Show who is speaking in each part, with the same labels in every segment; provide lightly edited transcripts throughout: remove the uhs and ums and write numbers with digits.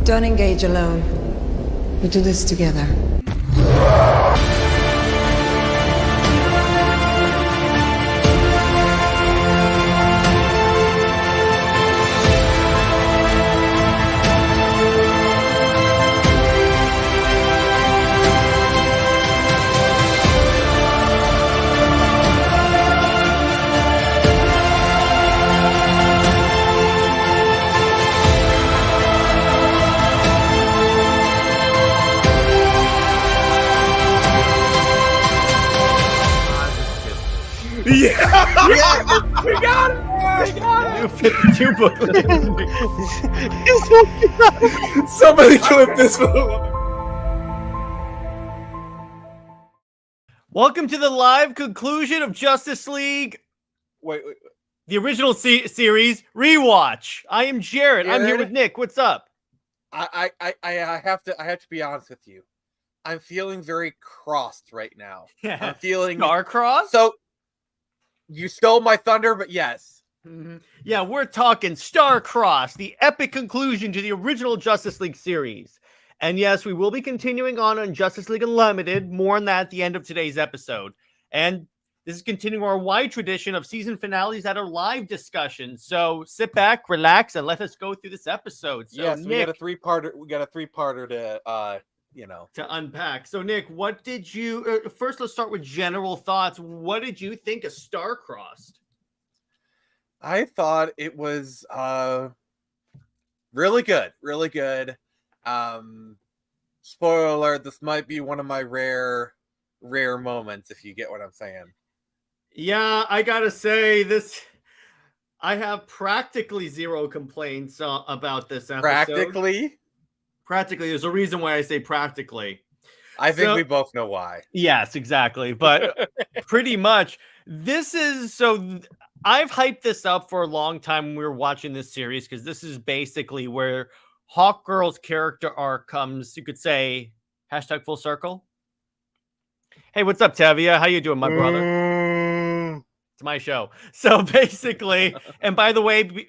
Speaker 1: Don't engage alone. We do this together.
Speaker 2: Yeah! We got it! We got
Speaker 3: New 52 booklet.
Speaker 2: it! Somebody clip this one.
Speaker 3: Welcome to the live conclusion of Justice League,
Speaker 2: Wait.
Speaker 3: the original series, Rewatch. I am Jared. I'm here with Nick. What's up?
Speaker 2: I have to be honest with you. I'm feeling very crossed right now. I'm feeling
Speaker 3: Starcrossed?
Speaker 2: So you stole my thunder, but yes.
Speaker 3: Mm-hmm. Yeah, we're talking Starcrossed, the epic conclusion to the original Justice League series. And yes, we will be continuing on Justice League Unlimited. More on that at the end of today's episode. And this is continuing our wide tradition of season finales that are live discussions. So sit back, relax, and let us go through this episode. So,
Speaker 2: yes,
Speaker 3: Nick,
Speaker 2: we got a three-parter to
Speaker 3: to unpack. So, Nick, what did you first? Let's start with general thoughts. What did you think of Starcrossed?
Speaker 2: I thought it was really good. Spoiler alert, this might be one of my rare moments, if you get what I'm saying.
Speaker 3: Yeah, I gotta say this. I have practically zero complaints about this episode. Practically, there's a reason why I say practically.
Speaker 2: I think we both know why.
Speaker 3: Yes, exactly. But pretty much, this is so. I've hyped this up for a long time when we were watching this series because this is basically where Hawkgirl's character arc comes. You could say hashtag full circle. Hey, what's up, Tavia? How you doing, my brother? It's my show. So basically, and by the way,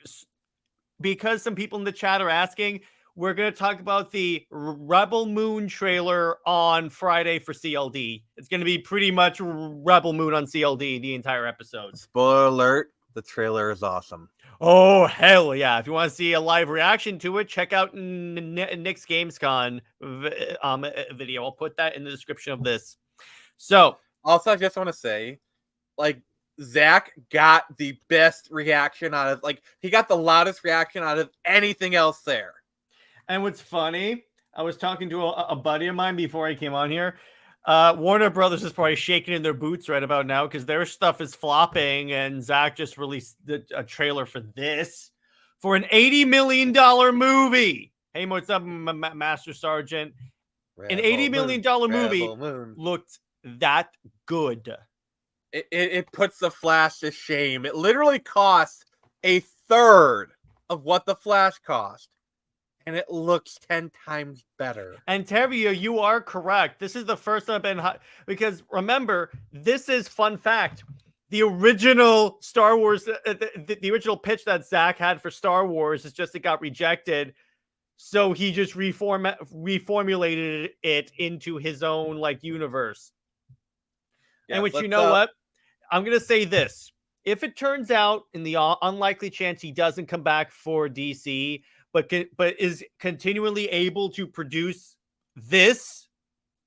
Speaker 3: because some people in the chat are asking, we're going to talk about the Rebel Moon trailer on Friday for CLD. It's going to be pretty much Rebel Moon on CLD the entire episode.
Speaker 2: Spoiler alert, the trailer is awesome.
Speaker 3: Oh, hell yeah. If you want to see a live reaction to it, check out Nick's Gamescom video. I'll put that in the description of this. So,
Speaker 2: also, I just want to say, Zach got the best reaction out of, he got the loudest reaction out of anything else there.
Speaker 3: And what's funny, I was talking to a buddy of mine before I came on here. Warner Brothers is probably shaking in their boots right about now because their stuff is flopping, and Zach just released a trailer for this for an $80 million movie. Hey, what's up, Master Sergeant? An $80 million movie looked that good.
Speaker 2: It puts the Flash to shame. It literally cost a third of what the Flash cost. And it looks 10 times better.
Speaker 3: And Tavia, you are correct. This is the first time I've been because remember, this is fun fact. The original Star Wars, the original pitch that Zach had for Star Wars is just it got rejected. So he just reformulated it into his own universe.
Speaker 2: Yes,
Speaker 3: and which you know what? I'm gonna say this. If it turns out in the unlikely chance he doesn't come back for DC, but is continually able to produce this,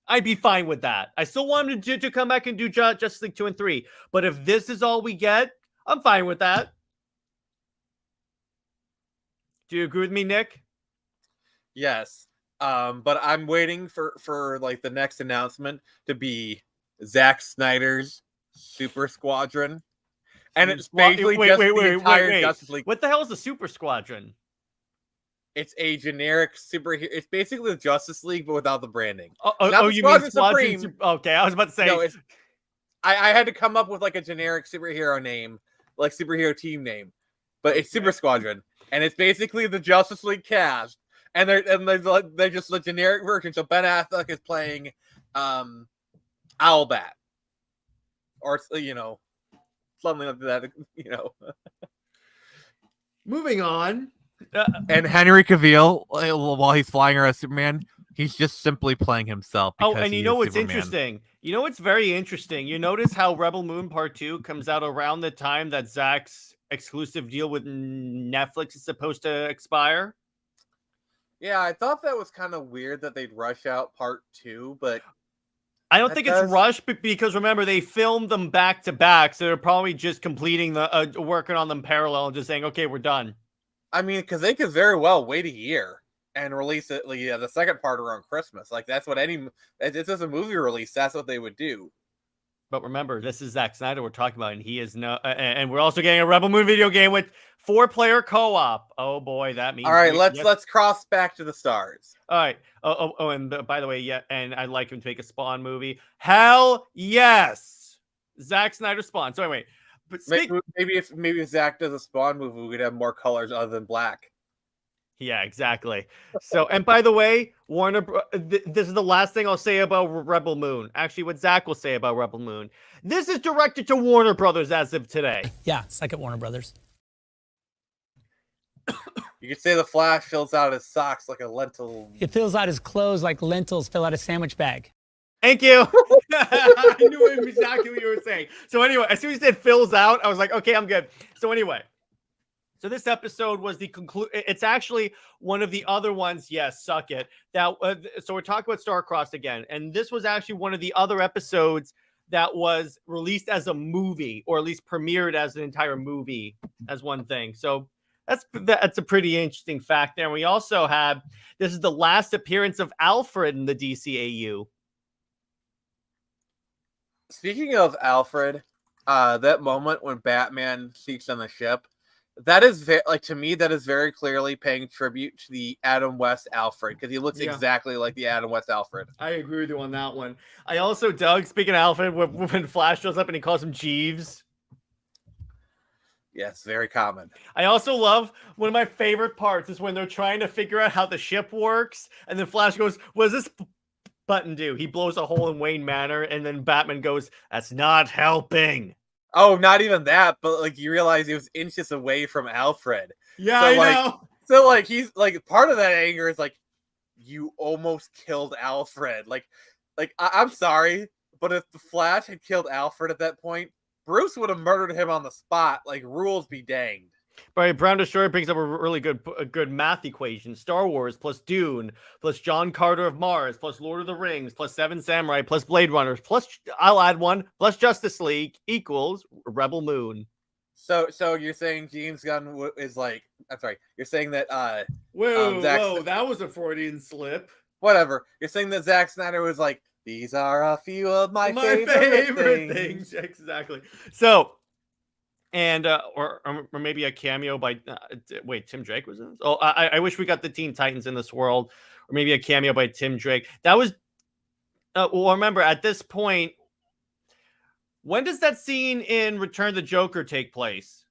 Speaker 3: I'd be fine with that. I still want him to come back and do Justice League 2 and 3. But if this is all we get, I'm fine with that. Do you agree with me, Nick?
Speaker 2: Yes. But I'm waiting for the next announcement to be Zack Snyder's Super Squadron. And it's basically the entire Justice League.
Speaker 3: What the hell is the Super Squadron?
Speaker 2: It's a generic superhero. It's basically the Justice League, but without the branding.
Speaker 3: You mean Squadron? Okay, I was about to say.
Speaker 2: No, I had to come up with a generic superhero name, superhero team name, but it's Super Squadron, and it's basically the Justice League cast, and they're just the generic version. So Ben Affleck is playing Owlbat, or something like that.
Speaker 3: Moving on.
Speaker 2: And Henry Cavill, while he's flying around as Superman, he's just simply playing himself.
Speaker 3: Oh,
Speaker 2: Because
Speaker 3: and you
Speaker 2: he
Speaker 3: know
Speaker 2: is
Speaker 3: what's
Speaker 2: Superman.
Speaker 3: interesting? You know what's very interesting? You notice how Rebel Moon Part 2 comes out around the time that Zach's exclusive deal with Netflix is supposed to expire?
Speaker 2: Yeah, I thought that was kind of weird that they'd rush out Part 2, but
Speaker 3: I don't
Speaker 2: that
Speaker 3: think
Speaker 2: does-
Speaker 3: it's rushed because remember, they filmed them back to back, so they're probably just completing the working on them parallel and just saying, okay, we're done.
Speaker 2: I mean, because they could very well wait a year and release it, like, the second part around Christmas. Like, that's what it's just a movie release. That's what they would do.
Speaker 3: But remember, this is Zack Snyder we're talking about, and he is no, and we're also getting a Rebel Moon video game with 4-player co-op. Oh boy, that means.
Speaker 2: All right, let's cross back to the stars.
Speaker 3: All right. And by the way, yeah, and I'd like him to make a Spawn movie. Hell yes, Zack Snyder Spawn. So anyway, but
Speaker 2: maybe if Zach does a Spawn movie, we could have more colors other than black.
Speaker 3: Yeah, exactly. So, and by the way, this is the last thing I'll say about Rebel Moon. Actually, what Zach will say about Rebel Moon. This is directed to Warner Brothers as of today.
Speaker 4: Yeah, second Warner Brothers.
Speaker 2: You could say the Flash fills out his socks like a lentil.
Speaker 4: He fills out his clothes like lentils fill out a sandwich bag.
Speaker 3: Thank you. I knew exactly what you were saying. So anyway, as soon as you said fills out, I was like, okay, I'm good. So anyway. So this episode was the It's actually one of the other ones. Yes, suck it. That so we're talking about Starcrossed again, and this was actually one of the other episodes that was released as a movie, or at least premiered as an entire movie as one thing. So that's a pretty interesting fact there. And we also have this is the last appearance of Alfred in the DCAU.
Speaker 2: Speaking of Alfred, that moment when Batman sneaks on the ship. That is to me, that is very clearly paying tribute to the Adam West Alfred, because he looks exactly like the Adam West Alfred.
Speaker 3: I agree with you on that one. I also dug, speaking of Alfred, when Flash shows up and he calls him Jeeves.
Speaker 2: Yes, very common.
Speaker 3: I also love one of my favorite parts is when they're trying to figure out how the ship works, and then Flash goes, "What does this button do?" He blows a hole in Wayne Manor, and then Batman goes, "That's not helping."
Speaker 2: Oh, not even that, but like you realize he was inches away from Alfred.
Speaker 3: Yeah,
Speaker 2: so,
Speaker 3: I know.
Speaker 2: So like he's like part of that anger is like you almost killed Alfred. Like I'm sorry, but if the Flash had killed Alfred at that point, Bruce would have murdered him on the spot. Like rules be danged.
Speaker 3: Right, Brown Destroyer brings up a really good math equation. Star Wars plus Dune plus John Carter of Mars plus Lord of the Rings plus Seven Samurai plus Blade Runners plus I'll add one plus Justice League equals Rebel Moon.
Speaker 2: So you're saying James Gunn is like, I'm sorry, you're saying that
Speaker 3: whoa, that was a Freudian slip.
Speaker 2: Whatever. You're saying that Zack Snyder was like, these are a few of my favorite things.
Speaker 3: Exactly. So. And or maybe a cameo by wait, Tim Drake was in this? Oh, I wish we got the Teen Titans in this world, or maybe a cameo by Tim Drake. That was well, remember at this point, when does that scene in Return of the Joker take place?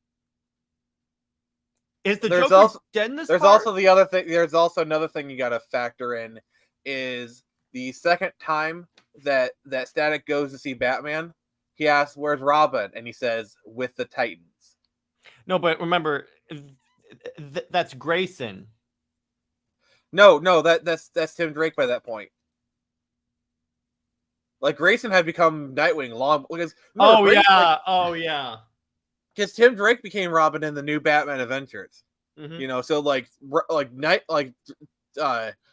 Speaker 3: Is the Joker dead in this
Speaker 2: There's
Speaker 3: part?
Speaker 2: also the other thing. There's also another thing you got to factor in is the second time that Static goes to see Batman. He asks, "Where's Robin?" And he says, "With the Titans."
Speaker 3: No, but remember, that's Grayson.
Speaker 2: No, that's Tim Drake by that point. Like Grayson had become Nightwing long because. Because Tim Drake became Robin in the new Batman Adventures.
Speaker 3: Mm-hmm.
Speaker 2: You know, so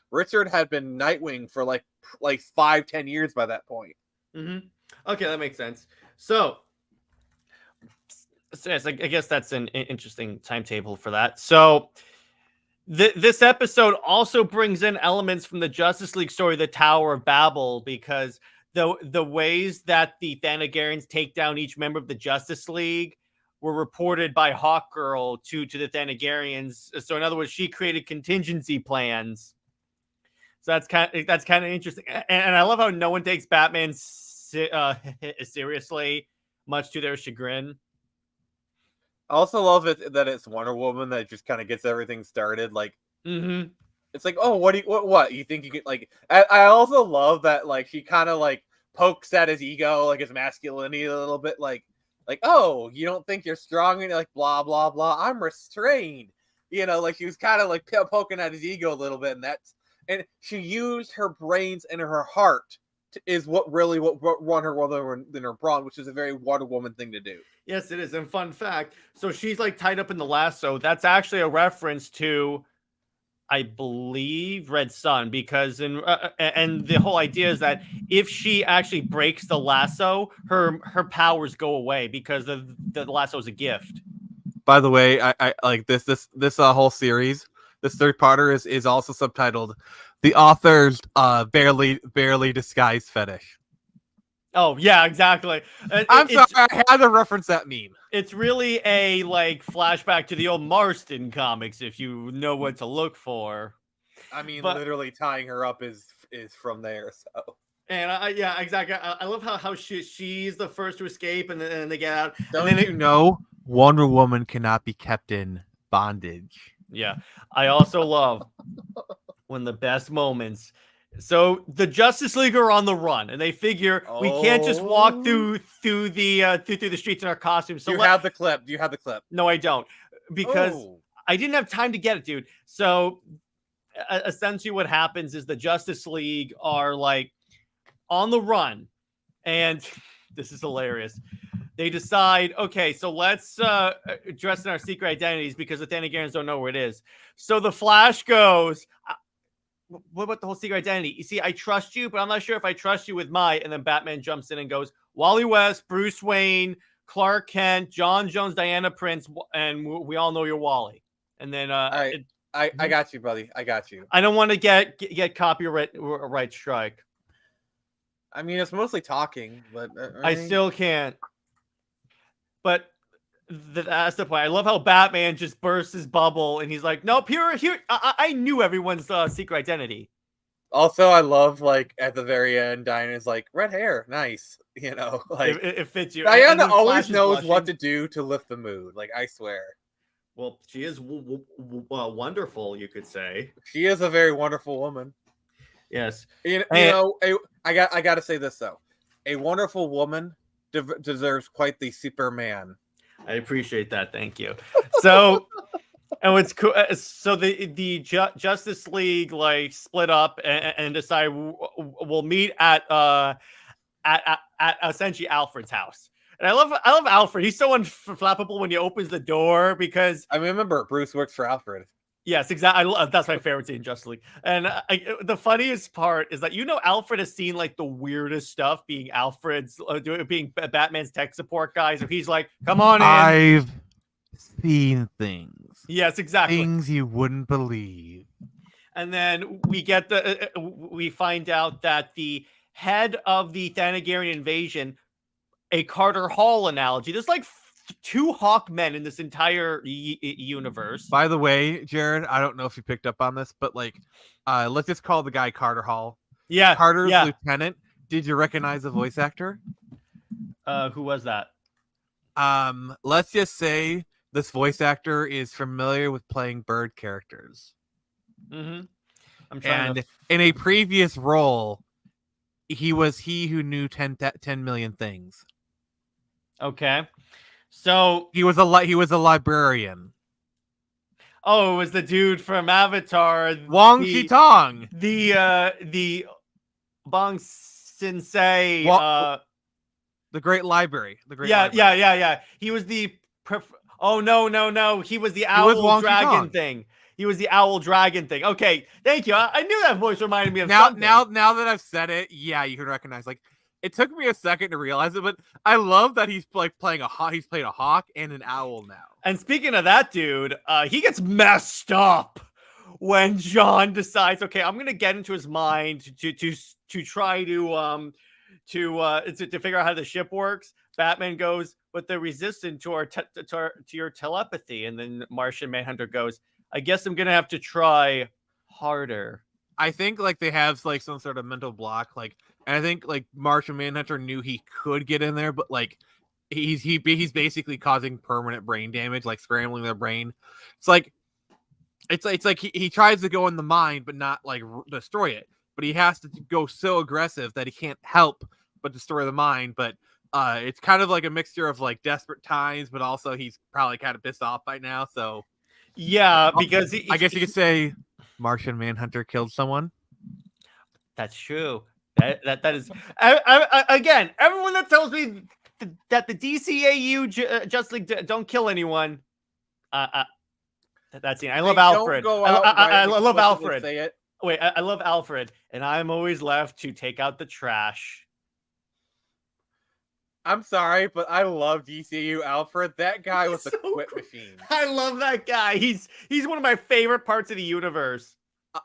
Speaker 2: Richard had been Nightwing for like 5-10 years by that point.
Speaker 3: Mm-hmm. Okay, that makes sense. So yes, I guess that's an interesting timetable for that. So this episode also brings in elements from the Justice League story, the Tower of Babel, because the ways that the Thanagarians take down each member of the Justice League were reported by Hawkgirl to the Thanagarians. So in other words, she created contingency plans. So that's kind of interesting. And I love how no one takes Batman seriously, much to their chagrin.
Speaker 2: I also love it that it's Wonder Woman that just kind of gets everything started. Like, It's like, oh, what you think you can like? I also love that like she kind of like pokes at his ego, like his masculinity a little bit, like oh, you don't think you're strong and like blah blah blah. I'm restrained. like she was kind of like poking at his ego a little bit, and she used her brains and her heart is what won her rather than her brawn, which is a very Wonder Woman thing to do.
Speaker 3: Yes, it is. And fun fact, so she's like tied up in the lasso. That's actually a reference to, I believe, Red Sun, because and the whole idea is that if she actually breaks the lasso, her powers go away because the lasso is a gift.
Speaker 2: By the way, I like this whole series. This third-parter is also subtitled "The Author's Barely Disguised Fetish."
Speaker 3: Oh yeah, exactly.
Speaker 2: I'm sorry, I had to reference that meme.
Speaker 3: It's really a like flashback to the old Marston comics, if you know what to look for.
Speaker 2: I mean,
Speaker 3: But
Speaker 2: literally tying her up is from there. So,
Speaker 3: and yeah, exactly. I love how she's the first to escape, and then they get out.
Speaker 2: don't
Speaker 3: and then
Speaker 2: you know Wonder Woman cannot be kept in bondage?
Speaker 3: Yeah, I also love one of the best moments. So the Justice League are on the run, and they figure we can't just walk through the streets in our costumes. So
Speaker 2: Do you have the clip?
Speaker 3: No, I don't, because I didn't have time to get it, dude. So essentially, what happens is the Justice League are like on the run, and this is hilarious. They decide, okay, so let's dress in our secret identities because the Thanagarians don't know where it is. So the Flash goes, what about the whole secret identity? You see, I trust you, but I'm not sure if I trust you with my. And then Batman jumps in and goes, Wally West, Bruce Wayne, Clark Kent, John Jones, Diana Prince, and we all know you're Wally. And then
Speaker 2: I got you, buddy. I got you.
Speaker 3: I don't want to get copyright strike.
Speaker 2: I mean, it's mostly talking, but
Speaker 3: I still can't. But that's the point. I love how Batman just bursts his bubble and he's like, nope, here. I knew everyone's secret identity.
Speaker 2: Also, I love, like, at the very end, Diana's like, red hair, nice. Like,
Speaker 3: it fits you.
Speaker 2: Diana always knows what to do to lift the mood. Like, I swear.
Speaker 3: Well, she is wonderful, you could say.
Speaker 2: She is a very wonderful woman.
Speaker 3: Yes.
Speaker 2: I got to say this, though. A wonderful woman deserves quite the Superman.
Speaker 3: I appreciate that. Thank you. So, and what's cool? So the Justice League like split up and decide we'll meet at essentially Alfred's house. And I love Alfred. He's so unflappable when he opens the door because
Speaker 2: I remember Bruce works for Alfred.
Speaker 3: Yes, exactly. That's my favorite scene in Justice League. And the funniest part is that Alfred has seen like the weirdest stuff, being being Batman's tech support guy. So he's like, "Come on in."
Speaker 2: I've seen things.
Speaker 3: Yes, exactly.
Speaker 2: Things you wouldn't believe.
Speaker 3: And then we find out that the head of the Thanagarian invasion, a Carter Hall analogy. There's like two Hawkmen in this entire universe.
Speaker 2: By the way, Jared, I don't know if you picked up on this, but like, let's just call the guy Carter Hall.
Speaker 3: Yeah,
Speaker 2: Carter's lieutenant. Did you recognize the voice actor?
Speaker 3: Who was that?
Speaker 2: Let's just say this voice actor is familiar with playing bird characters.
Speaker 3: Mm-hmm.
Speaker 2: And in a previous role, he was who knew 10 million things.
Speaker 3: Okay. So
Speaker 2: he was a librarian.
Speaker 3: Oh, it was the dude from Avatar,
Speaker 2: Wong Chi-tong,
Speaker 3: the Bong Sensei,
Speaker 2: the Great Library.
Speaker 3: Yeah. He was the. Oh no! He was the owl dragon thing. He was the owl dragon thing. Okay, thank you. I knew that voice reminded me of something.
Speaker 2: Now that I've said it, yeah, you can recognize like. It took me a second to realize it, but I love that he's like playing a hawk. He's played a hawk and an owl now.
Speaker 3: And speaking of that dude, he gets messed up when John decides, okay, I'm gonna get into his mind to try to figure out how the ship works. Batman goes, but they're resistant to your telepathy, and then Martian Manhunter goes, I guess I'm gonna have to try harder.
Speaker 2: I think like they have like some sort of mental block, like. And I think like Martian Manhunter knew he could get in there, but like he's basically causing permanent brain damage, like scrambling their brain. It's like he tries to go in the mind, but not like destroy it. But he has to go so aggressive that he can't help but destroy the mind. But it's kind of like a mixture of like desperate times, but also he's probably kind of pissed off by now. So
Speaker 3: Yeah, because
Speaker 2: I guess you could say Martian Manhunter killed someone.
Speaker 3: that's true. That is again. Everyone that tells me that the DCAU Justice League don't kill anyone. That's it. I love Alfred.
Speaker 2: Don't go out
Speaker 3: I
Speaker 2: and
Speaker 3: love
Speaker 2: explicitly
Speaker 3: Alfred.
Speaker 2: Say it.
Speaker 3: Wait, I love Alfred, and I'm always left to take out the trash.
Speaker 2: I'm sorry, but I love DCU Alfred. That guy was a
Speaker 3: So
Speaker 2: quit
Speaker 3: cool.
Speaker 2: machine.
Speaker 3: I love that guy. He's one of my favorite parts of the universe.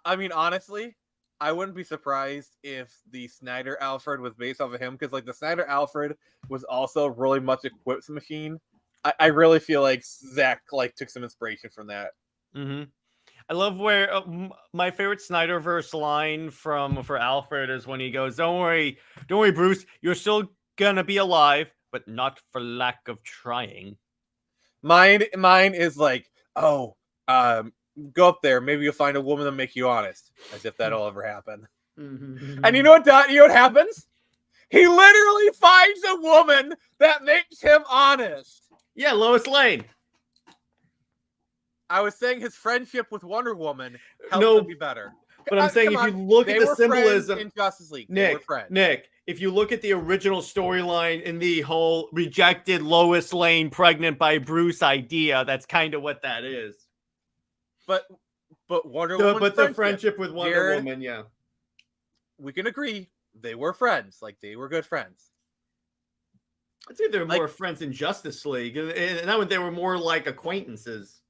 Speaker 2: I mean, honestly, I wouldn't be surprised if the Snyder Alfred was based off of him, because like the Snyder Alfred was also really much a quips machine. I really feel like Zach like took some inspiration from that.
Speaker 3: Mm-hmm. I love where my favorite Snyderverse line for Alfred is when he goes, don't worry, Bruce, you're still gonna be alive, but not for lack of trying."
Speaker 2: Mine is like, go up there, maybe you'll find a woman to make you honest, as if that'll ever happen.
Speaker 3: Mm-hmm.
Speaker 2: And you know what happens? He literally finds a woman that makes him honest.
Speaker 3: Yeah, Lois Lane.
Speaker 2: I was saying his friendship with Wonder Woman helped him be better.
Speaker 3: But I'm saying if you look at the symbolism
Speaker 2: in Justice League,
Speaker 3: Nick, if you look at the original storyline in the whole rejected Lois Lane pregnant by Bruce idea, that's kind of what that is.
Speaker 2: But Wonder Woman.
Speaker 3: But the friendship with Wonder Woman, yeah.
Speaker 2: We can agree they were friends. Like they were good friends.
Speaker 3: I'd say they're more friends in Justice League, and that one they were more like acquaintances.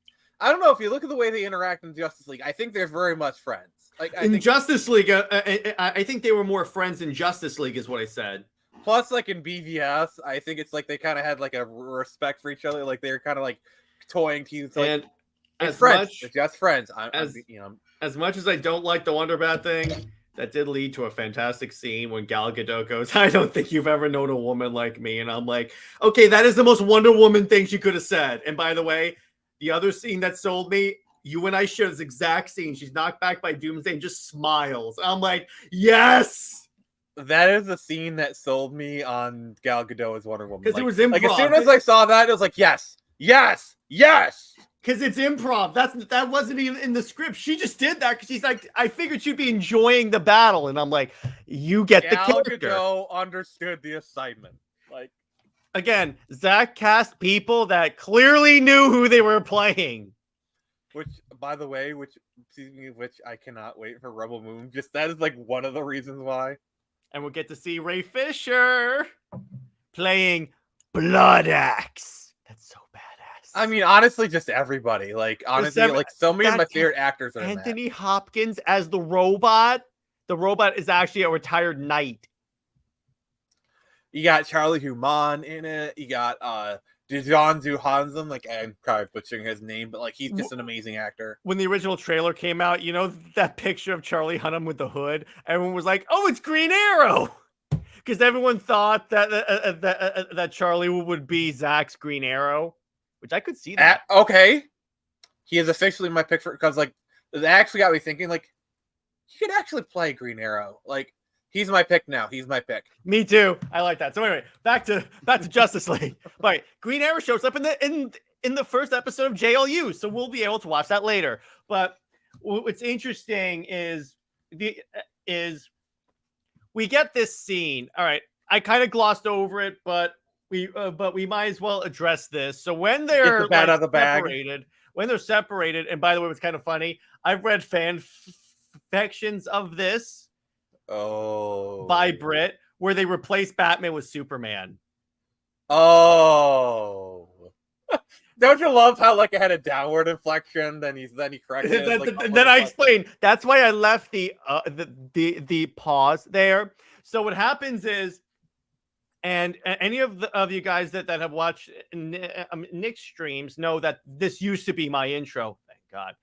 Speaker 2: I don't know if you look at the way they interact in Justice League. I think they're very much friends. Like
Speaker 3: in Justice League, I think they were more friends in Justice League, is what I said.
Speaker 2: Plus, like in BVS, I think it's like they kind of had like a respect for each other. Like they were kind of like toying teams. Like,
Speaker 3: and as
Speaker 2: friends,
Speaker 3: much,
Speaker 2: they're just friends.
Speaker 3: As much as I don't like the Wonder Bat thing, that did lead to a fantastic scene when Gal Gadot goes, "I don't think you've ever known a woman like me," and I'm like, okay, that is the most Wonder Woman thing she could have said. And by the way, the other scene that sold me, you and I share this exact scene. She's knocked back by Doomsday and just smiles. I'm like, yes!
Speaker 2: That is the scene that sold me on Gal Gadot as Wonder Woman.
Speaker 3: Because it was improv.
Speaker 2: Like as soon as I saw that, it was like, yes, yes, yes!
Speaker 3: Because it's improv. That wasn't even in the script. She just did that because she's like, I figured she'd be enjoying the battle. And I'm like, you get the character.
Speaker 2: Gal Gadot understood the assignment. Like,
Speaker 3: again, Zach cast people that clearly knew who they were playing.
Speaker 2: Which, by the way, which I cannot wait for Rebel Moon. Just that is like one of the reasons why.
Speaker 3: And we'll get to see Ray Fisher playing Blood Axe. That's so badass.
Speaker 2: I mean, honestly, just everybody. Like, honestly, like so many of my favorite actors are
Speaker 3: Anthony Hopkins as the robot. The robot is actually a retired knight.
Speaker 2: You got Charlie Hunnam in it. You got Dijon Johansson. Like, I'm probably butchering his name, but like he's just an amazing actor.
Speaker 3: When the original trailer came out, you know that picture of Charlie Hunnam with the hood? Everyone was like, "Oh, it's Green Arrow," because everyone thought that Charlie would be Zach's Green Arrow, which I could see that.
Speaker 2: Okay, he is officially my pick for, because like it actually got me thinking. Like, he could actually play Green Arrow. Like. He's my pick now. He's my pick.
Speaker 3: Me too. I like that. So anyway, back to Justice League. Right, Green Arrow shows up in the first episode of JLU, so we'll be able to watch that later. But what's interesting is we get this scene. All right, I kind of glossed over it, but we might as well address this. So when they're separated, and by the way, it's kind of funny. I've read fan fictions of this.
Speaker 2: Oh,
Speaker 3: by Brit, where they replace Batman with Superman.
Speaker 2: Oh, don't you love how like it had a downward inflection? Then he corrected it.
Speaker 3: Then I explained. That's why I left the pause there. So what happens is, and any of you guys that have watched Nick's streams know that this used to be my intro. Thank God.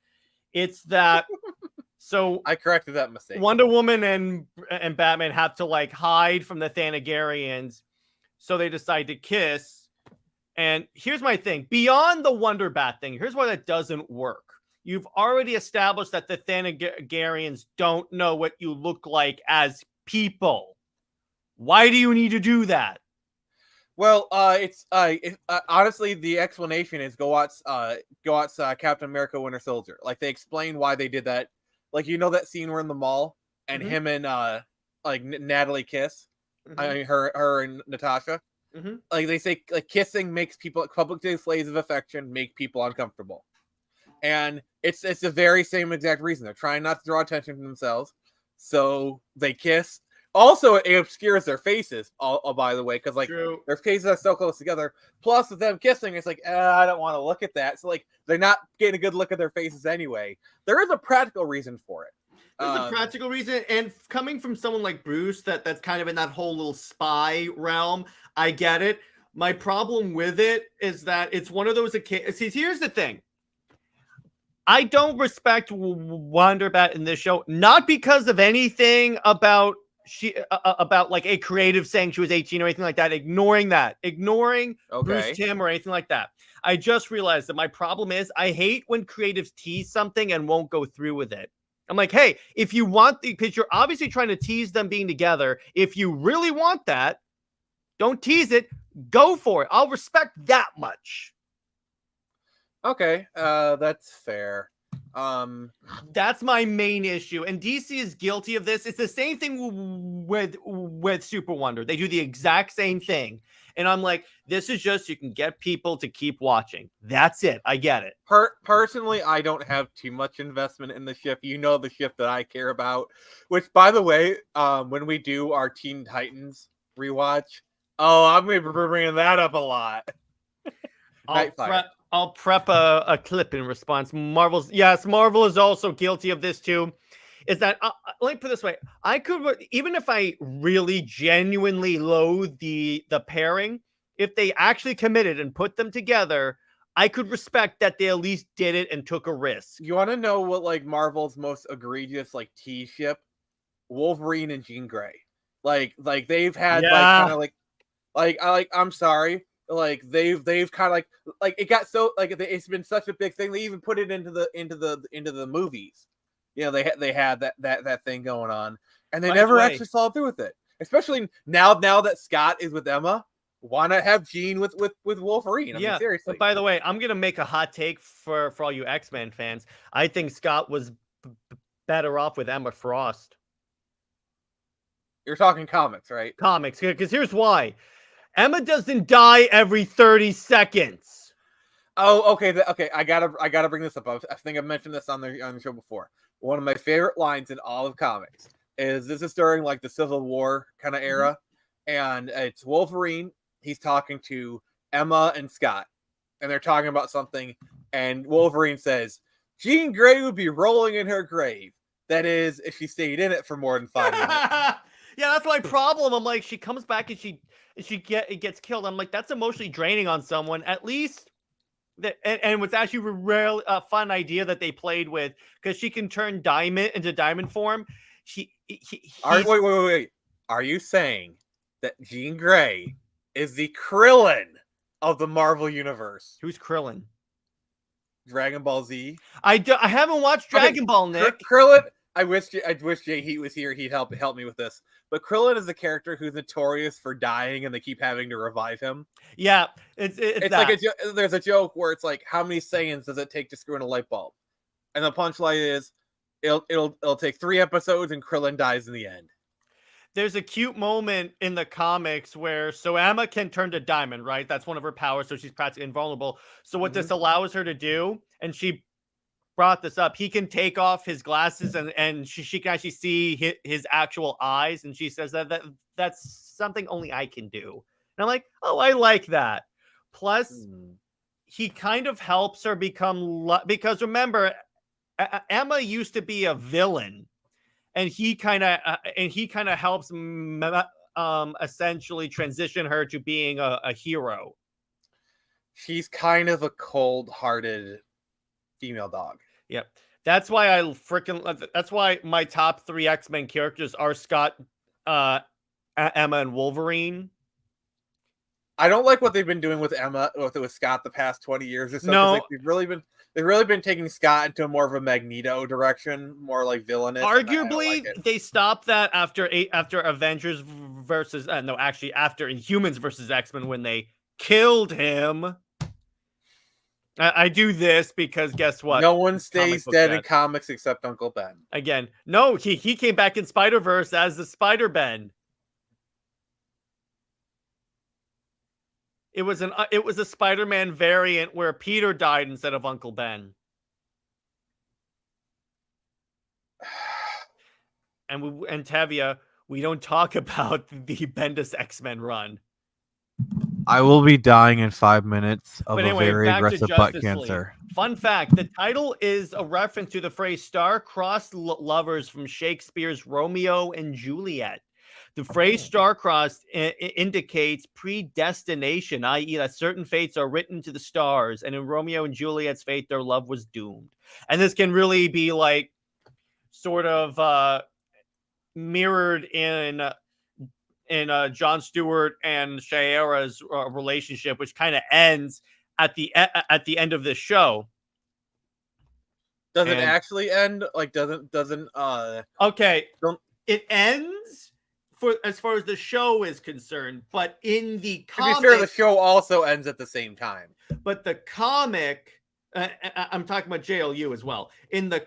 Speaker 3: It's that. So
Speaker 2: I corrected that mistake.
Speaker 3: Wonder Woman and Batman have to like hide from the Thanagarians, so they decide to kiss. And here's my thing: beyond the Wonder Bat thing, here's why that doesn't work. You've already established that the Thanagarians don't know what you look like as people. Why do you need to do that?
Speaker 2: Well, honestly, the explanation is go watch Captain America: Winter Soldier. Like they explain why they did that. Like that scene where in the mall and him and Natalie kiss. I mean her and Natasha. Like they say, like kissing makes people public displays of affection make people uncomfortable, and it's the very same exact reason. They're trying not to draw attention to themselves, so they kiss. Also, it obscures their faces. By the way, because like
Speaker 3: True.
Speaker 2: their faces are so close together. Plus, with them kissing, it's like I don't want to look at that. So like they're not getting a good look at their faces anyway. There is a practical reason for it.
Speaker 3: There's a practical reason, and coming from someone like Bruce, that's kind of in that whole little spy realm, I get it. My problem with it is that it's one of those occasions. See, here's the thing. I don't respect Wonderbat in this show, not because of anything about like a creative saying she was 18 or anything like that. Ignoring Bruce Timm or anything like that. I just realized that my problem is I hate when creatives tease something and won't go through with it. I'm like, hey, if you want because you're obviously trying to tease them being together. If you really want that, don't tease it. Go for it. I'll respect that much.
Speaker 2: Okay, that's fair.
Speaker 3: That's my main issue, and DC is guilty of this. It's the same thing with Super Wonder. They do the exact same thing, and I'm like, this is just you can get people to keep watching. That's it. I get it.
Speaker 2: Personally, I don't have too much investment in the ship. The ship that I care about. Which, by the way, when we do our Teen Titans rewatch, I'm going to be bringing that up a lot.
Speaker 3: I'll prep a clip in response. Marvel is also guilty of this too. Is that let me put it this way: I could, even if I really genuinely loathe the pairing, if they actually committed and put them together, I could respect that they at least did it and took a risk.
Speaker 2: You want to know what like Marvel's most egregious like T ship? Wolverine and Jean Grey. Like they've had I'm sorry. Like they've kind of like it got so like it's been such a big thing. They even put it into the movies. They had that thing going on, and they never actually saw through with it. Especially now that Scott is with Emma, why not have Jean with Wolverine? I mean, seriously.
Speaker 3: But by the way, I'm gonna make a hot take for all you X-Men fans. I think Scott was better off with Emma Frost.
Speaker 2: You're talking comics, right?
Speaker 3: Comics, because here's why. Emma doesn't die every 30 seconds.
Speaker 2: Oh, okay. Okay, I gotta bring this up. I think I've mentioned this on the show before. One of my favorite lines in all of comics is this is during like the Civil War kind of era, and it's Wolverine. He's talking to Emma and Scott, and they're talking about something, and Wolverine says, Jean Grey would be rolling in her grave. That is, if she stayed in it for more than 5 minutes.
Speaker 3: Yeah, that's my problem. I'm like, she comes back and it gets killed. I'm like, that's emotionally draining on someone. At least, and it was actually a real fun idea that they played with because she can turn Diamond into Diamond form.
Speaker 2: Wait. Are you saying that Jean Grey is the Krillin of the Marvel universe?
Speaker 3: Who's Krillin?
Speaker 2: Dragon Ball Z.
Speaker 3: I haven't watched Dragon Ball, Nick.
Speaker 2: Krillin. I wish Jay Heat was here. He'd help me with this. But Krillin is a character who's notorious for dying, and they keep having to revive him.
Speaker 3: Yeah, it's
Speaker 2: like there's a joke where it's like, how many Saiyans does it take to screw in a light bulb? And the punchline is, it'll take 3 episodes, and Krillin dies in the end.
Speaker 3: There's a cute moment in the comics where Emma can turn to Diamond, right? That's one of her powers, so she's practically invulnerable. So what this allows her to do, and she brought this up, he can take off his glasses and she can actually see his actual eyes, and she says that's something only I can do. And I'm like, oh, I like that. Plus, he kind of helps her become because remember, Emma used to be a villain, and he kind of helps essentially transition her to being a hero.
Speaker 2: She's kind of a cold-hearted female dog.
Speaker 3: Yep. That's why that's why my top 3 X-Men characters are Scott, Emma, and Wolverine. I
Speaker 2: don't like what they've been doing with Emma, with Scott the past 20 years or so.
Speaker 3: No.
Speaker 2: Like, they've really been they've really been taking Scott into more of a Magneto direction, more like villainous.
Speaker 3: Arguably,
Speaker 2: like
Speaker 3: they stopped that after Avengers versus after Inhumans versus X-Men when they killed him. I do this because guess what?
Speaker 2: No one
Speaker 3: Comic
Speaker 2: stays
Speaker 3: book
Speaker 2: dead
Speaker 3: death.
Speaker 2: in comics except Uncle Ben.
Speaker 3: Again, no, he came back in Spider-Verse as the Spider-Ben. It was a Spider-Man variant where Peter died instead of Uncle Ben. And Tavia, we don't talk about the Bendis X-Men run.
Speaker 5: I will be dying in 5 minutes of
Speaker 3: But anyway,
Speaker 5: a very
Speaker 3: back to
Speaker 5: aggressive butt
Speaker 3: Justice
Speaker 5: cancer.
Speaker 3: League. Fun fact, the title is a reference to the phrase star-crossed lovers from Shakespeare's Romeo and Juliet. The phrase star-crossed indicates predestination, i.e. that certain fates are written to the stars, and in Romeo and Juliet's fate, their love was doomed. And this can really be like sort of mirrored in Jon Stewart and Shiera's relationship, which kind of ends at the end of this show.
Speaker 2: Does it actually end? Like, doesn't
Speaker 3: okay?
Speaker 2: Don't...
Speaker 3: It ends for as far as the show is concerned, but in the comic,
Speaker 2: to be fair, the show also ends at the same time.
Speaker 3: But the comic. I'm talking about JLU as well. In the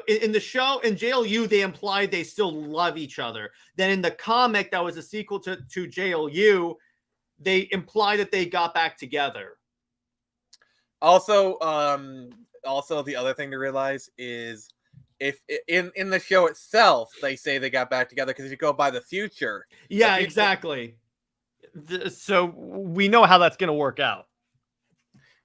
Speaker 3: in the show, in JLU, they implied they still love each other. Then in the comic, that was a sequel to JLU, they imply that they got back together.
Speaker 2: Also, the other thing to realize is if in the show itself they say they got back together, because if you go by the future,
Speaker 3: yeah, exactly. So we know how that's going to work out.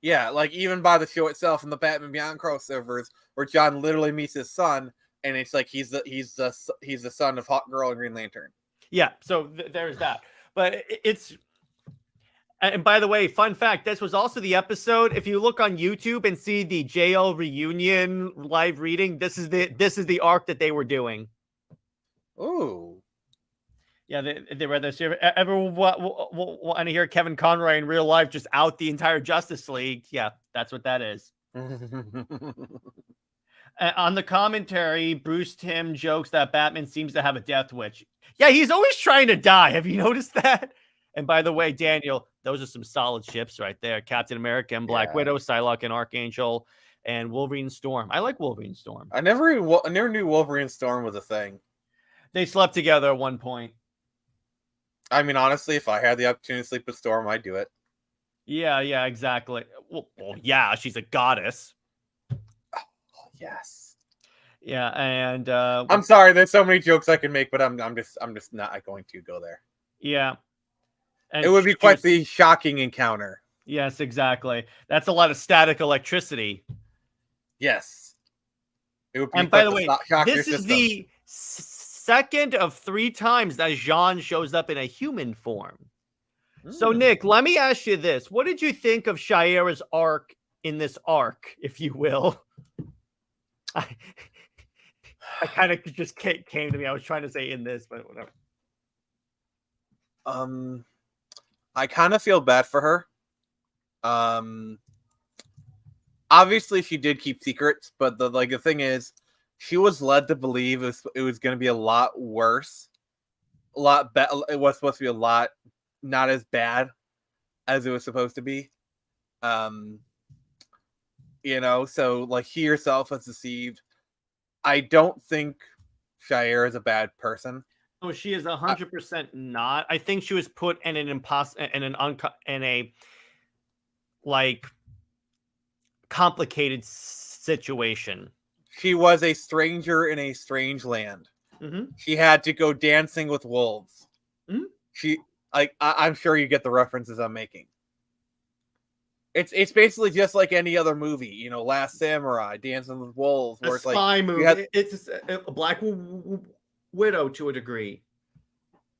Speaker 2: Yeah, like even by the show itself in the Batman Beyond crossovers, where John literally meets his son, and it's like he's the son of Hawkgirl and Green Lantern.
Speaker 3: Yeah, so there's that. But it's, and by the way, fun fact: this was also the episode. If you look on YouTube and see the JL reunion live reading, this is the arc that they were doing.
Speaker 2: Ooh.
Speaker 3: Yeah, they read this. Everyone want to hear Kevin Conroy in real life just out the entire Justice League? Yeah, that's what that is. On the commentary, Bruce Timm jokes that Batman seems to have a death wish. Yeah, he's always trying to die. Have you noticed that? And by the way, Daniel, those are some solid ships right there. Captain America and Black Widow, Psylocke and Archangel, and Wolverine Storm. I like Wolverine Storm.
Speaker 2: I never knew Wolverine Storm was a thing.
Speaker 3: They slept together at one point.
Speaker 2: I mean, honestly, if I had the opportunity to sleep with Storm, I'd do it.
Speaker 3: Yeah, exactly. Well, yeah, she's a goddess.
Speaker 2: Oh, yes.
Speaker 3: Yeah, and
Speaker 2: I'm sorry, there's so many jokes I can make, but I'm just not going to go there.
Speaker 3: Yeah. And
Speaker 2: it would be quite the shocking encounter.
Speaker 3: Yes, exactly. That's a lot of static electricity.
Speaker 2: Yes. It would be.
Speaker 3: And by the way, this is the second of 3 times that Jean shows up in a human form. So, Nick, let me ask you this. What did you think of Shiera's arc in this arc, if you will? I kind of just came to me. I was trying to say in this, but whatever.
Speaker 2: I kind of feel bad for her. Obviously, she did keep secrets, but the thing is, she was led to believe it was going to be a lot worse, a lot better. It was supposed to be a lot not as bad as it was supposed to be. So like she herself was deceived. I don't think Shiera is a bad person.
Speaker 3: Oh, she is 100% not. I think she was put in an complicated situation.
Speaker 2: She was a stranger in a strange land.
Speaker 3: Mm-hmm.
Speaker 2: She had to go dancing with wolves.
Speaker 3: Mm-hmm.
Speaker 2: I'm sure you get the references I'm making. It's basically just like any other movie, Last Samurai, Dancing with Wolves, where
Speaker 3: a
Speaker 2: it's
Speaker 3: spy
Speaker 2: like
Speaker 3: movie. It's a Black Widow to a degree.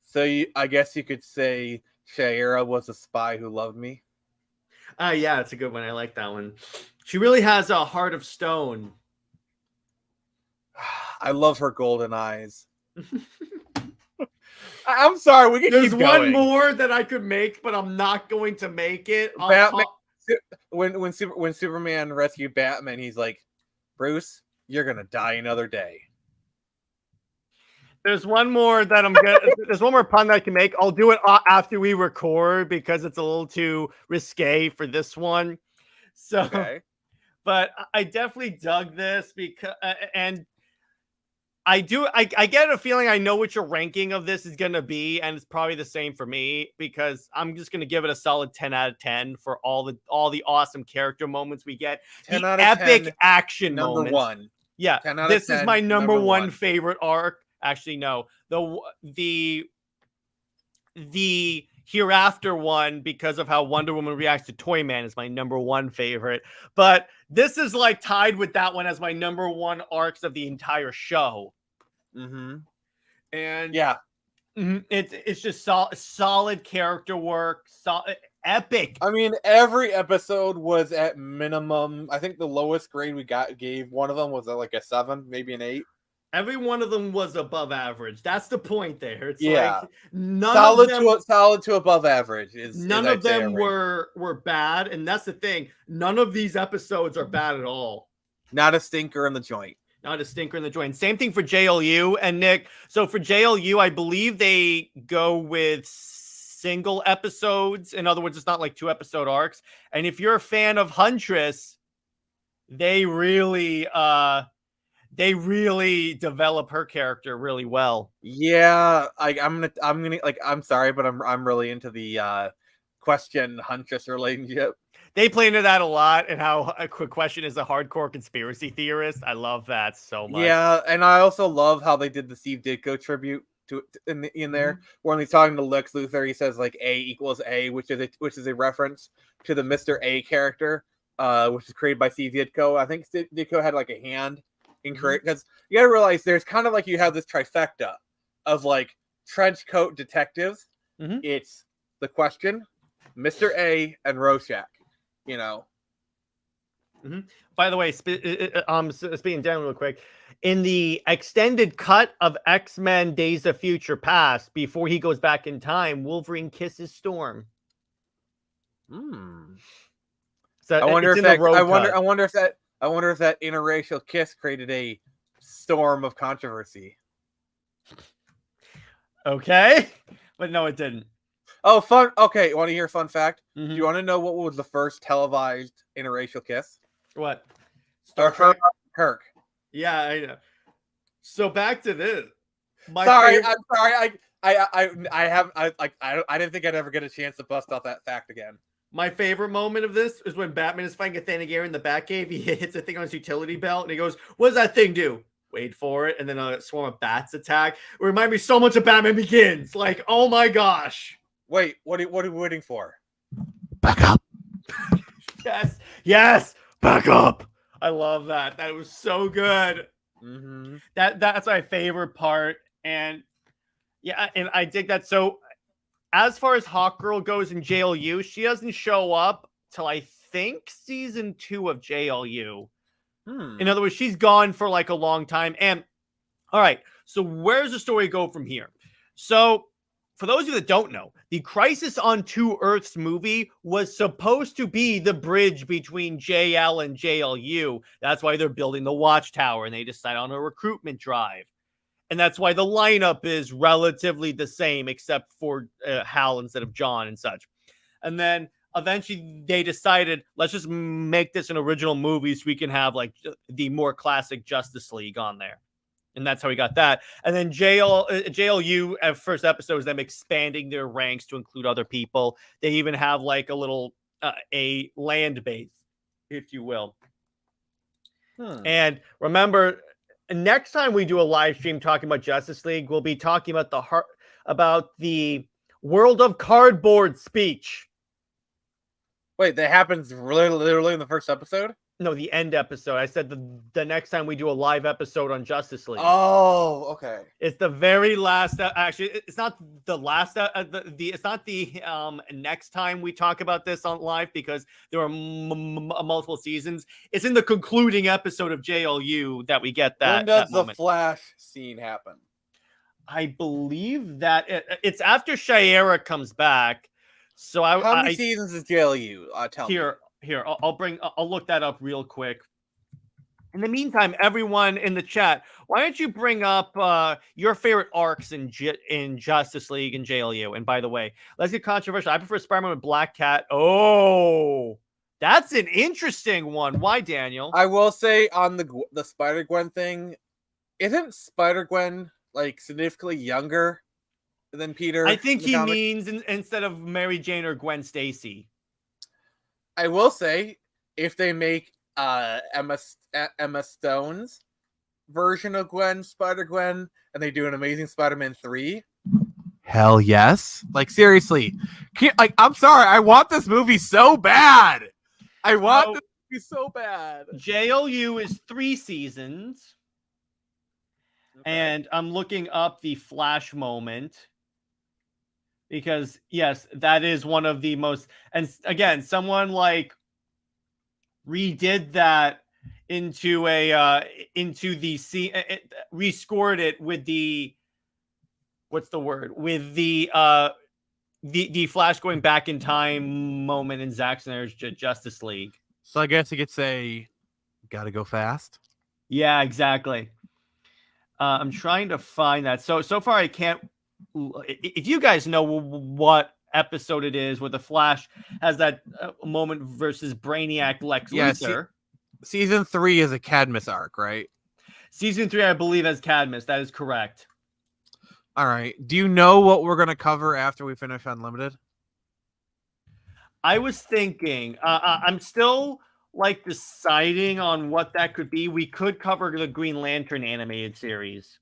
Speaker 2: So I guess you could say Shiera was a spy who loved me.
Speaker 3: Yeah, it's a good one. I like that one. She really has a heart of stone.
Speaker 2: I love her golden eyes. I'm sorry, we can
Speaker 3: There's
Speaker 2: keep
Speaker 3: one
Speaker 2: going.
Speaker 3: more that I could make, but I'm not going to make it.
Speaker 2: when Superman rescued Batman, he's like, Bruce, you're gonna die another day.
Speaker 3: There's one more that I'm gonna. There's one more pun that I can make. I'll do it after we record because it's a little too risque for this one. So,
Speaker 2: Okay.
Speaker 3: but I definitely dug this because, and I do. I get a feeling I know what your ranking of this is gonna be, and it's probably the same for me because I'm just gonna give it a solid 10 out of 10 for all the awesome character moments we get,
Speaker 2: 10
Speaker 3: the
Speaker 2: out of
Speaker 3: epic
Speaker 2: 10,
Speaker 3: action
Speaker 2: number
Speaker 3: moments.
Speaker 2: one.
Speaker 3: Yeah,
Speaker 2: 10 out of
Speaker 3: this is
Speaker 2: 10,
Speaker 3: my number
Speaker 2: number
Speaker 3: one
Speaker 2: one.
Speaker 3: favorite arc. Actually, no, the hereafter one, because of how Wonder Woman reacts to Toyman, is my number one favorite. But this is like tied with that one as my number one arcs of the entire show.
Speaker 2: Mm-hmm.
Speaker 3: And
Speaker 2: Yeah.
Speaker 3: it's just solid character work, epic.
Speaker 2: I mean, every episode was at minimum. I think the lowest grade we gave one of them was like a 7, maybe an 8.
Speaker 3: Every one of them was above average. That's the point there. It's
Speaker 2: Yeah.
Speaker 3: like none
Speaker 2: solid
Speaker 3: of them,
Speaker 2: solid to above average.
Speaker 3: none of them were bad, and that's the thing. None of these episodes are bad at all.
Speaker 2: Not a stinker in the joint.
Speaker 3: Not a stinker in the joint. Same thing for JLU and Nick. So for JLU, I believe they go with single episodes. In other words, it's not like 2-episode arcs. And if you're a fan of Huntress, they really develop her character really well.
Speaker 2: Yeah, I'm gonna like, I'm sorry, but I'm really into the question Huntress relationship.
Speaker 3: They play into that a lot, and how a quick question is a hardcore conspiracy theorist. I love that so much.
Speaker 2: Yeah, and I also love how they did the Steve Ditko tribute in there, when he's talking to Lex Luthor. He says like A equals A, which is a reference to the Mr. A character, which is created by Steve Ditko. I think Ditko had like a hand in create, because you gotta realize there's kind of like, you have this trifecta of like trench coat detectives. It's the Question, Mr. A, and Rorschach. You know.
Speaker 3: By the way, speaking down real quick, in the extended cut of X-Men Days of Future Past, before he goes back in time, Wolverine kisses Storm. So
Speaker 2: I wonder if that interracial kiss created a storm of controversy.
Speaker 3: Okay, but no, it didn't.
Speaker 2: Oh, fun. Okay, want to hear a fun fact?
Speaker 3: Mm-hmm.
Speaker 2: Do you want to know what was the first televised interracial kiss?
Speaker 3: What?
Speaker 2: Kirk.
Speaker 3: Yeah, I know. So back to this.
Speaker 2: I'm sorry. I didn't think I'd ever get a chance to bust out that fact again.
Speaker 3: My favorite moment of this is when Batman is fighting a Thanagarian in the Batcave. He hits a thing on his utility belt, and he goes, "What does that thing do?" Wait for it, and then a swarm of bats attack. It reminds me so much of Batman Begins. Like, oh my gosh.
Speaker 2: Wait, what are we waiting for?
Speaker 5: Back up.
Speaker 3: Yes, back up. I love that. That was so good. That's my favorite part, and yeah, and I dig that. So, as far as Hawkgirl goes in JLU, she doesn't show up till I think season 2 of JLU. In other words, she's gone for like a long time. And all right, so where's the story go from here? So, for those of you that don't know, the Crisis on Two Earths movie was supposed to be the bridge between JL and JLU. That's why they're building the Watchtower, and they decide on a recruitment drive. And that's why the lineup is relatively the same, except for Hal instead of John and such. And then eventually they decided, let's just make this an original movie so we can have like the more classic Justice League on there. And that's how we got that. And then JLU at first episode is them expanding their ranks to include other people. They even have like a little a land base, if you will. And remember, next time we do a live stream talking about Justice League, we'll be talking about the World of Cardboard speech.
Speaker 2: Wait, that happens literally in the first episode?
Speaker 3: No, the end episode. I said the next time we do a live episode on Justice League.
Speaker 2: Oh, okay.
Speaker 3: It's the very last. Actually, it's not the last. It's not the next time we talk about this on live, because there are multiple seasons. It's in the concluding episode of JLU that we get that.
Speaker 2: When does the
Speaker 3: moment.
Speaker 2: Flash scene happen?
Speaker 3: I believe that it's after Shiera comes back. So
Speaker 2: how many seasons is JLU? Tell me.
Speaker 3: Here, here, I'll look that up real quick. In the meantime, everyone in the chat, why don't you bring up your favorite arcs in Justice League and JLU? And by the way, let's get controversial. I prefer Spider-Man with Black Cat. Oh, that's an interesting one. Why, Daniel?
Speaker 2: I will say on the Spider-Gwen thing, isn't Spider-Gwen like significantly younger than Peter?
Speaker 3: I think
Speaker 2: in the
Speaker 3: he
Speaker 2: comic?
Speaker 3: means instead of Mary Jane or Gwen Stacy.
Speaker 2: I will say, if they make Emma Stone's version of Spider-Gwen, and they do an Amazing Spider-Man 3.
Speaker 5: Hell yes. Like seriously. I'm sorry. I want this movie so bad. I want this movie so bad.
Speaker 3: JLU is 3 seasons. Okay. And I'm looking up the Flash moment. Because yes, that is one of the most, and again, someone like redid that into rescored it with the the Flash going back in time moment in Zack Snyder's Justice League.
Speaker 5: So I guess you could say, gotta go fast.
Speaker 3: Yeah, exactly. I'm trying to find that. So far I can't. If you guys know what episode it is where the Flash has that moment versus Brainiac Lex Luthor.
Speaker 5: Season 3 is a Cadmus arc, right?
Speaker 3: Season 3, I believe, has Cadmus. That is correct.
Speaker 5: All right. Do you know what we're going to cover after we finish Unlimited?
Speaker 3: I was thinking, I'm still like deciding on what that could be. We could cover the Green Lantern animated series.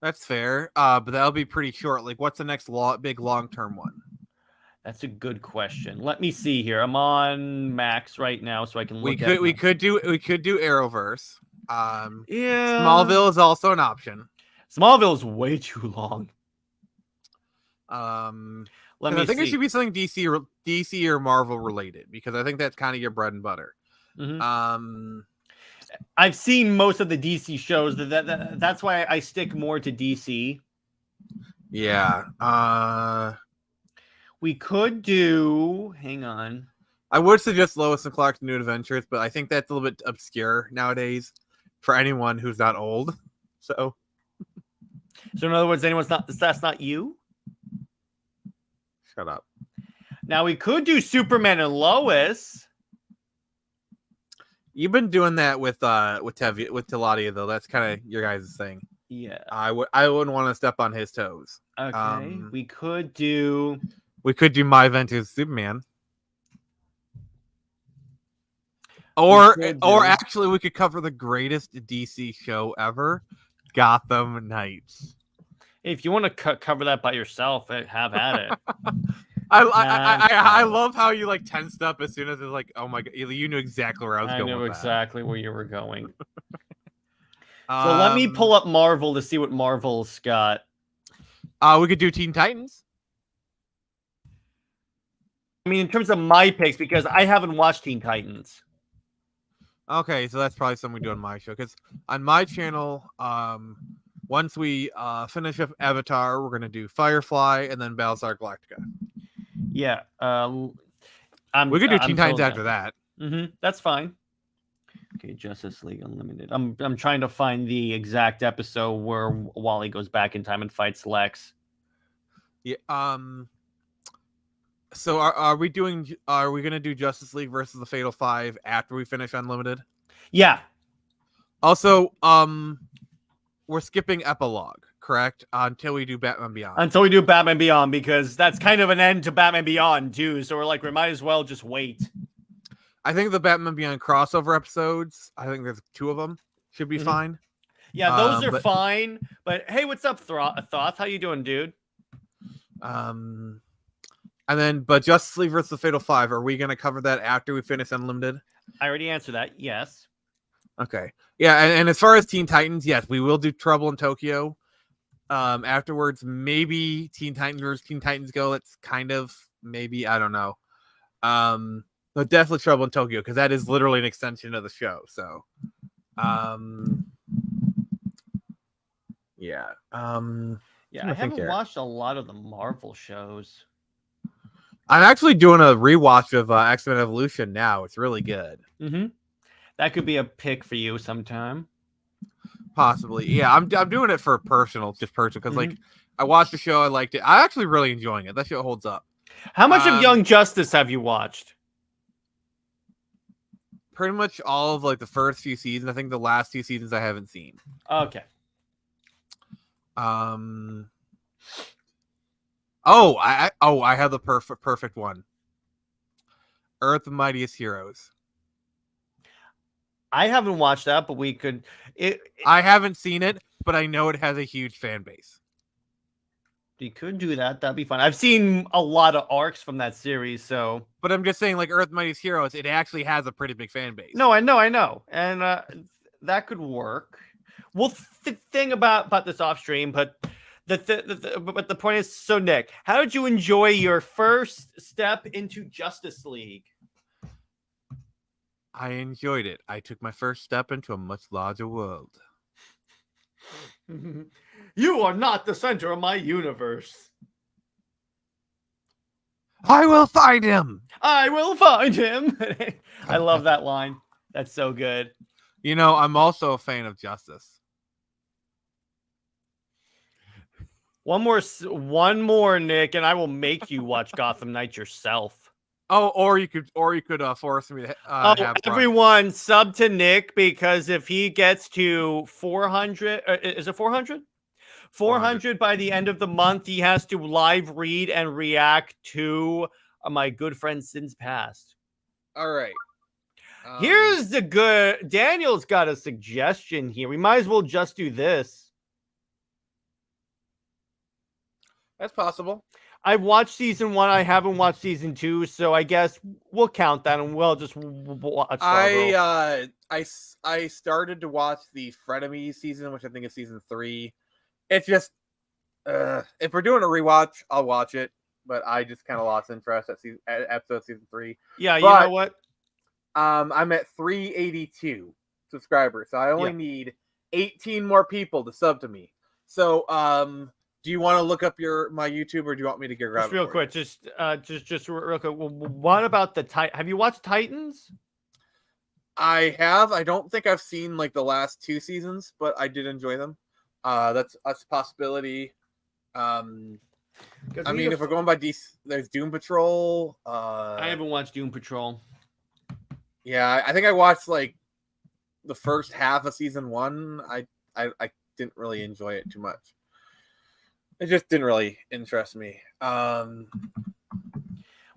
Speaker 5: That's fair. But that'll be pretty short. Like, what's the next big long-term one?
Speaker 3: That's a good question. Let me see here. I'm on Max right now, so I can look.
Speaker 5: We could do Arrowverse.
Speaker 3: Yeah.
Speaker 5: Smallville is also an option.
Speaker 3: Smallville is way too long.
Speaker 5: I think it should be something DC or Marvel related, because I think that's kind of your bread and butter.
Speaker 3: Mm-hmm. I've seen most of the DC shows. That's why I stick more to DC.
Speaker 5: Yeah.
Speaker 3: We could do. Hang on.
Speaker 5: I would suggest Lois and Clark's New Adventures, but I think that's a little bit obscure nowadays for anyone who's not old. So
Speaker 3: in other words, that's not you?
Speaker 5: Shut up.
Speaker 3: Now we could do Superman and Lois.
Speaker 5: You've been doing that with Teladia, though. That's kind of your guys' thing.
Speaker 3: Yeah.
Speaker 5: I wouldn't want to step on his toes.
Speaker 3: Okay. We could do
Speaker 5: My Adventures Superman. Or actually, we could cover the greatest DC show ever, Gotham Knights.
Speaker 3: If you want to cover that by yourself, have at it.
Speaker 5: I love how you like tensed up as soon as it's like, oh my god, you knew exactly where I was going. I knew
Speaker 3: exactly where you were going. So let me pull up Marvel to see what Marvel's got.
Speaker 5: We could do Teen Titans.
Speaker 3: I mean, in terms of my picks, because I haven't watched Teen Titans.
Speaker 5: Okay, so that's probably something we do on my show. Because on my channel, once we finish up Avatar, we're gonna do Firefly and then Battlestar Galactica.
Speaker 3: Yeah,
Speaker 5: we could do Teen Titans after that.
Speaker 3: Mm-hmm, that's fine. Okay, Justice League Unlimited. I'm trying to find the exact episode where Wally goes back in time and fights Lex.
Speaker 5: Yeah. So are we gonna do Justice League versus the Fatal Five after we finish Unlimited?
Speaker 3: Yeah.
Speaker 5: Also, we're skipping epilogue, correct? Until we do Batman Beyond.
Speaker 3: Until we do Batman Beyond, because that's kind of an end to Batman Beyond too. So we're like, we might as well just wait.
Speaker 5: I think the Batman Beyond crossover episodes, I think there's 2 of them, should be fine.
Speaker 3: Yeah, those are fine. But hey, what's up, Thoth? How you doing, dude?
Speaker 5: But Justice League versus the Fatal Five, are we going to cover that after we finish Unlimited?
Speaker 3: I already answered that. Yes.
Speaker 5: Okay. Yeah, and as far as Teen Titans, yes, we will do Trouble in Tokyo. Afterwards, maybe Teen Titans versus Teen Titans Go. That's kind of maybe, I don't know. But definitely Trouble in Tokyo, because that is literally an extension of the show. So, yeah.
Speaker 3: Yeah, I haven't watched a lot of the Marvel shows.
Speaker 5: I'm actually doing a rewatch of X-Men Evolution now. It's really good.
Speaker 3: Mm-hmm. That could be a pick for you sometime.
Speaker 5: Possibly, yeah. I'm doing it for personal, because like I watched the show, I liked it. I'm actually really enjoying it. That show holds up.
Speaker 3: How much of Young Justice have you watched?
Speaker 5: Pretty much all of like the first few seasons. I think the last 2 seasons I haven't seen.
Speaker 3: Okay.
Speaker 5: I have the perfect one. Earth of Mightiest Heroes.
Speaker 3: I haven't watched that, but we could.
Speaker 5: I haven't seen it, but I know it has a huge fan base.
Speaker 3: We could do that. That'd be fun. I've seen a lot of arcs from that series, so.
Speaker 5: But I'm just saying, like Earth Mightiest Heroes, it actually has a pretty big fan base.
Speaker 3: No, I know, and that could work. We'll thing about this off stream, but but the point is, so Nick, how did you enjoy your first step into Justice League?
Speaker 5: I enjoyed it. I took my first step into a much larger world.
Speaker 3: You are not the center of my universe.
Speaker 5: I will find him.
Speaker 3: I will find him. I love that line. That's so good.
Speaker 5: You know, I'm also a fan of Justice.
Speaker 3: One more, Nick, and I will make you watch Gotham Knights yourself.
Speaker 5: Oh, or you could force me to.
Speaker 3: Everyone sub to Nick, because if he gets to 400, is it 400? 400 by the end of the month, he has to live read and react to my good friend Sin's Past.
Speaker 5: All right.
Speaker 3: Here's the good. Daniel's got a suggestion here. We might as well just do this.
Speaker 5: That's possible.
Speaker 3: I've watched season 1. I haven't watched season 2, so I guess we'll count that and we'll just watch.
Speaker 5: I started to watch the Frenemies season, which I think is season 3. It's just if we're doing a rewatch, I'll watch it, but I just kind of lost interest at episode season 3.
Speaker 3: Yeah, you know what?
Speaker 5: I'm at 382 subscribers, so I only need 18 more people to sub to me. So, do you want to look up my YouTube, or do you want me to grab it?
Speaker 3: Real quick, just real quick. What about have you watched Titans?
Speaker 5: I have. I don't think I've seen like the last 2 seasons, but I did enjoy them. That's a possibility. I mean, if we're going by DC, there's Doom Patrol.
Speaker 3: I haven't watched Doom Patrol.
Speaker 5: Yeah, I think I watched like the first half of season 1. I didn't really enjoy it too much. It just didn't really interest me.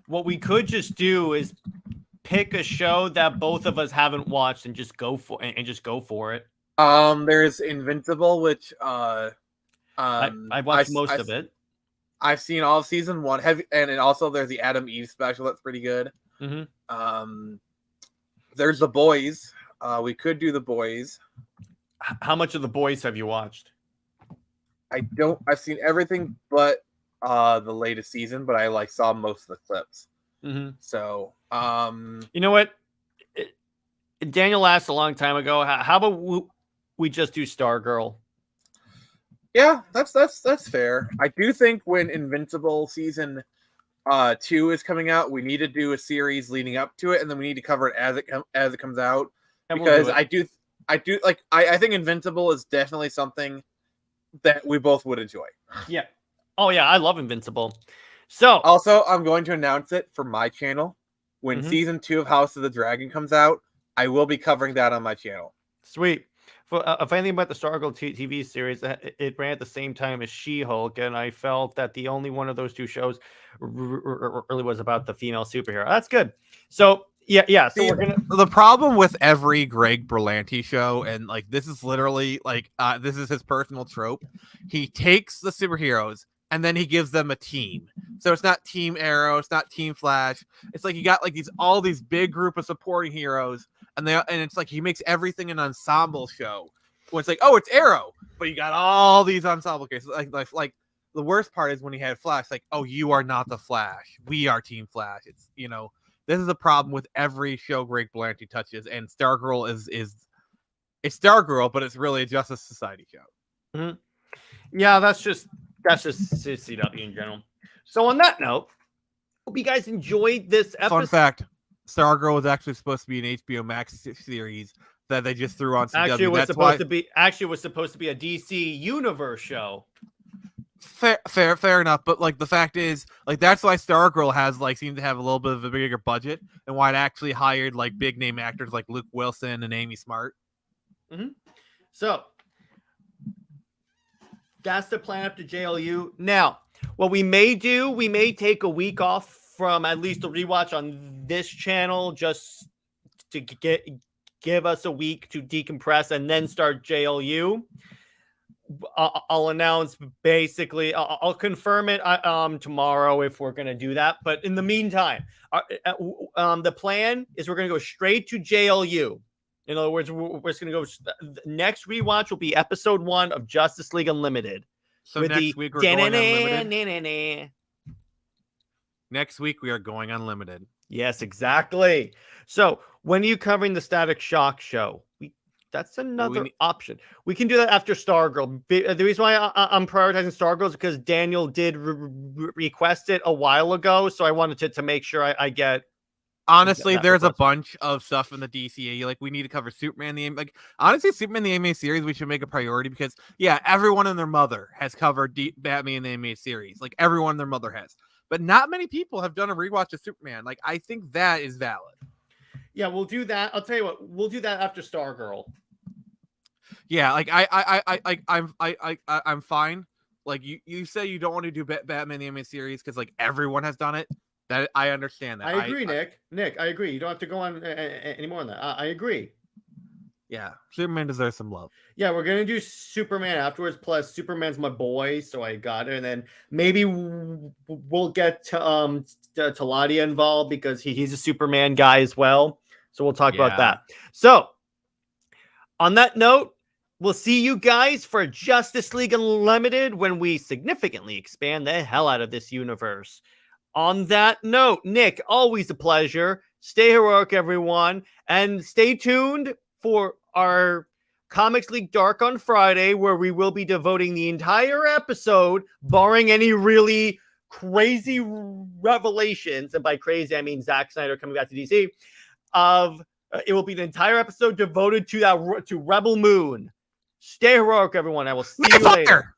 Speaker 3: What we could just do is pick a show that both of us haven't watched and just go for it.
Speaker 5: There's Invincible, which
Speaker 3: I've watched most of it.
Speaker 5: I've seen all of season 1. And also there's the Adam Eve special that's pretty good.
Speaker 3: Mm-hmm.
Speaker 5: There's The Boys. We could do The Boys.
Speaker 3: How much of The Boys have you watched?
Speaker 5: I've seen everything but the latest season, but I saw most of the clips.
Speaker 3: Mm-hmm.
Speaker 5: So,
Speaker 3: you know what? Daniel asked a long time ago, how about we just do Stargirl?
Speaker 5: Yeah, that's fair. I do think when Invincible season 2 is coming out, we need to do a series leading up to it, and then we need to cover it as it comes out.
Speaker 3: And
Speaker 5: because I think Invincible is definitely something that we both would enjoy.
Speaker 3: Yeah. Oh yeah, I love Invincible. So
Speaker 5: also, I'm going to announce it for my channel when season 2 of House of the Dragon comes out. I will be covering that on my channel.
Speaker 3: Sweet. If anything about the Stargirl TV series, it ran at the same time as She-Hulk, and I felt that the only one of those 2 shows really was about the female superhero. That's good. So yeah. So
Speaker 5: the problem with every Greg Berlanti show, and like this is literally like this is his personal trope. He takes the superheroes and then he gives them a team. So it's not Team Arrow, it's not Team Flash. It's like you got like all these big group of supporting heroes, and it's like he makes everything an ensemble show. Well, it's like, oh, it's Arrow, but you got all these ensemble cases. Like the worst part is when he had Flash. Like, oh, you are not the Flash. We are Team Flash. It's this is a problem with every show Greg Berlanti touches, and Stargirl is it's Stargirl, but it's really a Justice Society show.
Speaker 3: Mm-hmm. Yeah, that's just CW in general. So on that note, Hope you guys enjoyed this episode.
Speaker 5: Fun fact: Stargirl was actually supposed to be an HBO Max series that they just threw on CW.
Speaker 3: Actually, it was
Speaker 5: That's
Speaker 3: supposed
Speaker 5: why...
Speaker 3: to be. Actually, it was supposed to be a DC Universe show.
Speaker 5: Fair enough. But like the fact is, like that's why Stargirl has like seemed to have a little bit of a bigger budget, and why it actually hired like big name actors like Luke Wilson and Amy Smart.
Speaker 3: Mm-hmm. So that's the plan up to JLU. Now, what we may do, we may take a week off from at least the rewatch on this channel just to give us a week to decompress and then start JLU. I'll announce basically, I'll confirm it tomorrow if we're going to do that. But in the meantime, the plan is we're going to go straight to JLU. In other words, we're just going to go. Next rewatch will be episode 1 of Justice League Unlimited.
Speaker 5: So next week we're going unlimited. Next week we are going unlimited.
Speaker 3: Yes, exactly. So when are you covering the Static Shock show? That's another option. We can do that after Stargirl. The reason why I'm prioritizing Stargirl is because Daniel did request it a while ago, so I wanted to make sure I get.
Speaker 5: Honestly, there's a bunch of stuff in the DCA. Like, we need to cover Superman. Honestly, Superman the animated series, we should make a priority because, yeah, everyone and their mother has covered Batman the animated series. Like, everyone and their mother has. But not many people have done a rewatch of Superman. Like, I think that is valid.
Speaker 3: Yeah, we'll do that. I'll tell you what, we'll do that after Stargirl.
Speaker 5: Yeah, like I'm fine. Like you say you don't want to do Batman the animated series because like everyone has done it. That I understand that.
Speaker 3: I agree, Nick. Nick, I agree. You don't have to go on any more on that. I agree.
Speaker 5: Yeah, Superman deserves some love.
Speaker 3: Yeah, we're gonna do Superman afterwards. Plus, Superman's my boy, so I got it. And then maybe we'll get to Ladia involved because he's a Superman guy as well. So we'll talk about that. So on that note, we'll see you guys for Justice League Unlimited when we significantly expand the hell out of this universe. On that note, Nick, always a pleasure. Stay heroic, everyone, and stay tuned for our Comics League Dark on Friday, where we will be devoting the entire episode, barring any really crazy revelations, and by crazy I mean Zack Snyder coming back to DC, it will be an entire episode devoted to Rebel Moon. Stay heroic, everyone. I will see you later.